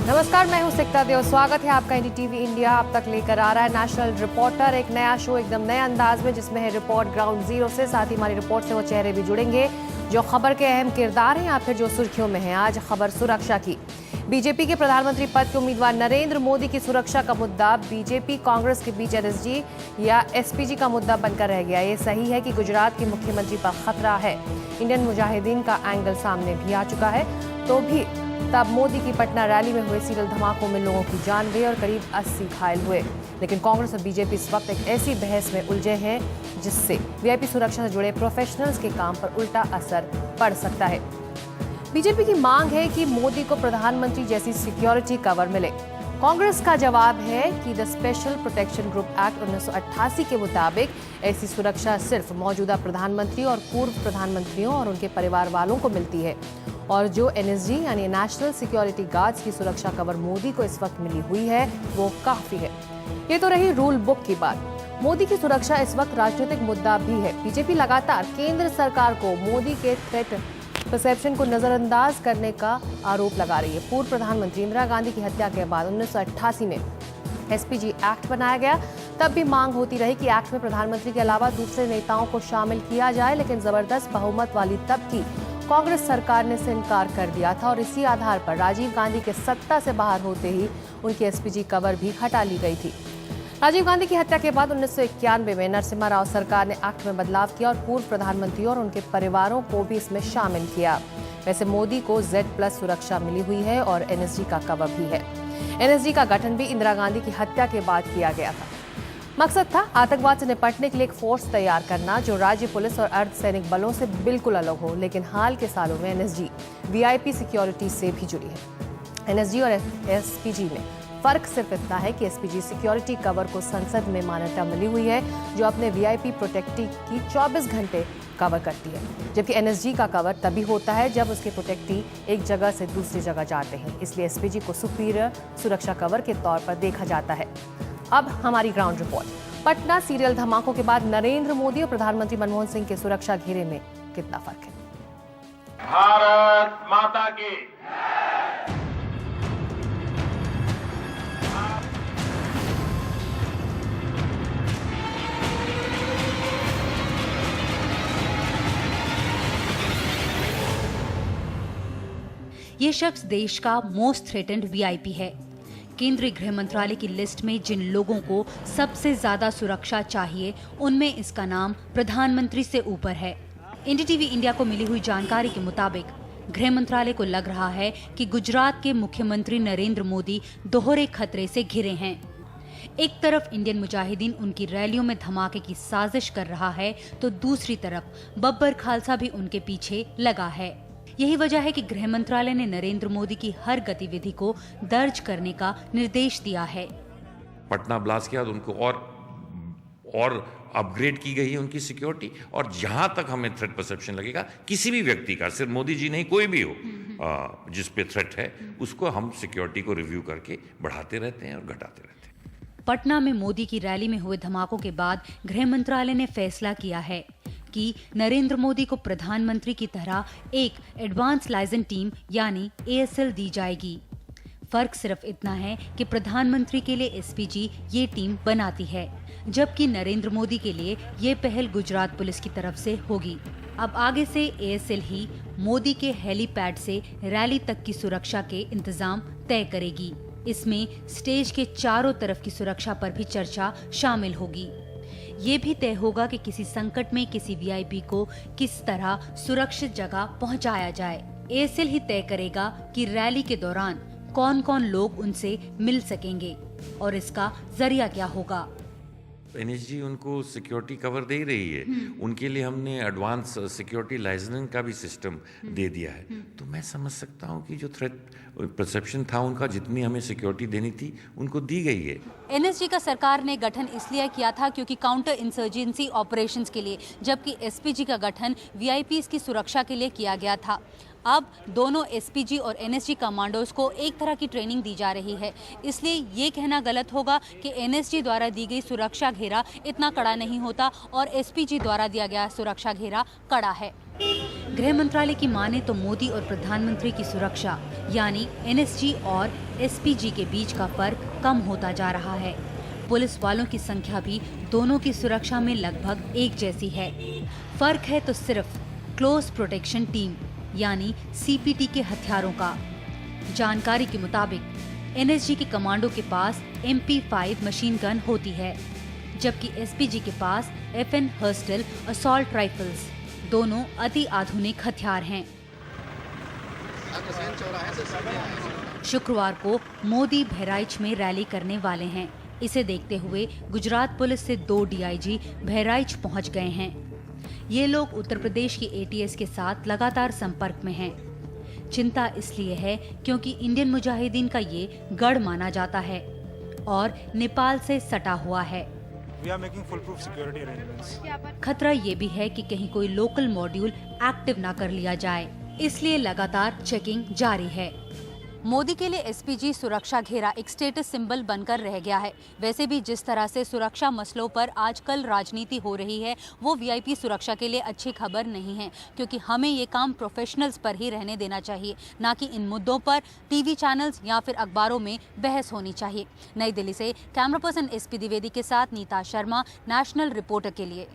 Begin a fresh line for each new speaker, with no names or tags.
नमस्कार, मैं हूं सिकता देव। स्वागत है आपका एनडीटीवी इंडिया अब तक लेकर आ रहा है नेशनल रिपोर्टर, एक नया शो एकदम नए अंदाज में, जिसमें है रिपोर्ट ग्राउंड जीरो से। साथ ही हमारी रिपोर्ट से वो चेहरे भी जुड़ेंगे जो खबर के अहम किरदार हैं या फिर जो सुर्खियों में हैं। आज खबर सुरक्षा की। बीजेपी के प्रधानमंत्री पद के उम्मीदवार नरेंद्र मोदी की सुरक्षा का मुद्दा बीजेपी कांग्रेस के बीच एनएसजी या एसपीजी का मुद्दा बनकर रह गया। ये सही है कि गुजरात के मुख्यमंत्री पर खतरा है। इंडियन मुजाहिदीन का एंगल सामने भी आ चुका है, तो भी तब मोदी की पटना रैली में हुए सीरियल धमाकों में लोगों की जान गई और करीब 80 घायल हुए। लेकिन कांग्रेस और बीजेपी इस वक्त एक ऐसी बहस में उलझे हैं जिससे वीआईपी सुरक्षा से जुड़े प्रोफेशनल्स के काम पर उल्टा असर पड़ सकता है। बीजेपी की मांग है कि मोदी को प्रधानमंत्री जैसी सिक्योरिटी कवर मिले। कांग्रेस का जवाब है कि the special protection group act 1988 के मुताबिक ऐसी सुरक्षा सिर्फ मौजूदा प्रधानमंत्री और पूर्व प्रधानमंत्रियों और उनके परिवार वालों को मिलती है, और जो एनएसजी यानी नेशनल सिक्योरिटी गार्ड्स की सुरक्षा कवर मोदी को इस वक्त मिली हुई है वो काफी है। ये तो रही रूल बुक की बात। मोदी की सुरक्षा इस वक्त राजनीतिक मुद्दा भी है। बीजेपी लगातार केंद्र सरकार को मोदी के थ्रेट परसेप्शन को नजरअंदाज करने का आरोप लगा रही है। पूर्व प्रधानमंत्री इंदिरा गांधी की हत्या के बाद 1988 में एसपीजी एक्ट बनाया गया। तब भी मांग होती रही कि एक्ट में प्रधानमंत्री के अलावा दूसरे नेताओं को शामिल किया जाए, लेकिन जबरदस्त बहुमत वाली तब की कांग्रेस सरकार ने इससे इनकार कर दिया था और इसी आधार पर राजीव गांधी के सत्ता से बाहर होते ही उनकी एसपीजी कवर भी हटा ली गई थी। राजीव गांधी की हत्या के बाद 1991 में नरसिम्हा राव सरकार ने एक्ट में बदलाव किया और पूर्व प्रधानमंत्री और उनके परिवारों को भी इसमें शामिल किया। वैसे मोदी को Z+ सुरक्षा मिली हुई है और एनएसजी का कवर भी है। एनएसजी का गठन भी इंदिरा गांधी की हत्या के बाद किया गया था। मकसद था आतंकवाद से निपटने के लिए एक फोर्स तैयार करना जो राज्य पुलिस और अर्धसैनिक बलों से बिल्कुल अलग हो। लेकिन हाल के सालों में एनएसजी वीआईपी सिक्योरिटी से भी जुड़ी है। एनएसजी और एसपीजी में फर्क सिर्फ इतना है कि एसपीजी सिक्योरिटी कवर को संसद में मान्यता मिली हुई है जो अपने वीआईपी प्रोटेक्टी की 24 घंटे कवर करती है, जबकि एनएसजी का कवर तभी होता है जब उसके प्रोटेक्टी एक जगह से दूसरी जगह जाते हैं। इसलिए एसपीजी को सुपीरियर सुरक्षा कवर के तौर पर देखा जाता है। अब हमारी ग्राउंड रिपोर्ट। पटना सीरियल धमाकों के बाद नरेंद्र मोदी और प्रधानमंत्री मनमोहन सिंह के सुरक्षा घेरे में कितना फर्क है?
भारत माता की।
ये शख्स देश का मोस्ट थ्रेटेंड वीआईपी है। केंद्रीय गृह मंत्रालय की लिस्ट में जिन लोगों को सबसे ज्यादा सुरक्षा चाहिए उनमें इसका नाम प्रधानमंत्री से ऊपर है। एनडीटीवी इंडिया को मिली हुई जानकारी के मुताबिक गृह मंत्रालय को लग रहा है कि गुजरात के मुख्यमंत्री नरेंद्र मोदी दोहरे खतरे से घिरे हैं। एक तरफ इंडियन मुजाहिदीन उनकी रैलियों में धमाके की साजिश कर रहा है, तो दूसरी तरफ बब्बर खालसा भी उनके पीछे लगा है। यही वजह है कि गृह मंत्रालय ने नरेंद्र मोदी की हर गतिविधि को दर्ज करने का निर्देश दिया है।
पटना ब्लास्ट के बाद उनको और अपग्रेड की गई है उनकी सिक्योरिटी, और जहां तक हमें थ्रेट परसेप्शन लगेगा किसी भी व्यक्ति का, सिर्फ मोदी जी नहीं कोई भी हो जिस पे थ्रेट है, उसको हम सिक्योरिटी को रिव्यू करके बढ़ाते रहते हैं और घटाते रहते हैं।
पटना में मोदी की रैली में हुए धमाकों के बाद गृह मंत्रालय ने फैसला किया है कि नरेंद्र मोदी को प्रधानमंत्री की तरह एक एडवांस लाइजन टीम यानी ASL दी जाएगी। फर्क सिर्फ इतना है कि प्रधानमंत्री के लिए एसपीजी ये टीम बनाती है, जबकि नरेंद्र मोदी के लिए ये पहल गुजरात पुलिस की तरफ से होगी। अब आगे से ASL ही मोदी के हेलीपैड से रैली तक की सुरक्षा के इंतजाम तय करेगी। इसमें स्टेज के चारों तरफ की सुरक्षा पर भी चर्चा शामिल होगी। ये भी तय होगा कि किसी संकट में किसी वीआईपी को किस तरह सुरक्षित जगह पहुंचाया जाए। ASL ही तय करेगा कि रैली के दौरान कौन कौन लोग उनसे मिल सकेंगे और इसका जरिया क्या होगा।
एनएसजी उनको सिक्योरिटी कवर दे रही है, उनके लिए हमने एडवांस सिक्योरिटी लाइसेंसिंग का भी सिस्टम दे दिया है। तो मैं समझ सकता हूँ कि जो थ्रेट परसेप्शन था उनका, जितनी हमें सिक्योरिटी देनी थी उनको दी गई है।
एनएसजी का सरकार ने गठन इसलिए किया था क्योंकि काउंटर इंसर्जेंसी ऑपरेशंस के लिए, जबकि एसपीजी का गठन वीआईपीज की सुरक्षा के लिए किया गया था। अब दोनों एसपीजी और एनएसजी कमांडोज को एक तरह की ट्रेनिंग दी जा रही है, इसलिए ये कहना गलत होगा कि एनएसजी द्वारा दी गई सुरक्षा घेरा इतना कड़ा नहीं होता और एसपीजी द्वारा दिया गया सुरक्षा घेरा कड़ा है। गृह मंत्रालय की माने तो मोदी और प्रधानमंत्री की सुरक्षा यानी एनएसजी और एसपीजी के बीच का फर्क कम होता जा रहा है। पुलिस वालों की संख्या भी दोनों की सुरक्षा में लगभग एक जैसी है। फर्क है तो सिर्फ क्लोज प्रोटेक्शन टीम यानी सीपीटी के हथियारों का। जानकारी के मुताबिक एनएसजी के कमांडो के पास MP5 मशीन गन होती है, जबकि एसपीजी के पास FN हर्स्टल असॉल्ट राइफल्स, दोनों अति आधुनिक हथियार हैं। शुक्रवार को मोदी बहराइच में रैली करने वाले हैं। इसे देखते हुए गुजरात पुलिस से 2 DIG बहराइच पहुंच गए हैं। ये लोग उत्तर प्रदेश की ATS के साथ लगातार संपर्क में हैं। चिंता इसलिए है क्योंकि इंडियन मुजाहिदीन का ये गढ़ माना जाता है और नेपाल से सटा हुआ है। खतरा ये भी है कि कहीं कोई लोकल मॉड्यूल एक्टिव ना कर लिया जाए, इसलिए लगातार चेकिंग जारी है। मोदी के लिए एसपीजी सुरक्षा घेरा एक स्टेटस सिंबल बनकर रह गया है। वैसे भी जिस तरह से सुरक्षा मसलों पर आजकल राजनीति हो रही है, वो वीआईपी सुरक्षा के लिए अच्छी खबर नहीं है, क्योंकि हमें ये काम प्रोफेशनल्स पर ही रहने देना चाहिए, ना कि इन मुद्दों पर टीवी चैनल्स या फिर अखबारों में बहस होनी चाहिए। नई दिल्ली से कैमरा पर्सन SP द्विवेदी के साथ नीता शर्मा, नेशनल रिपोर्टर के लिए।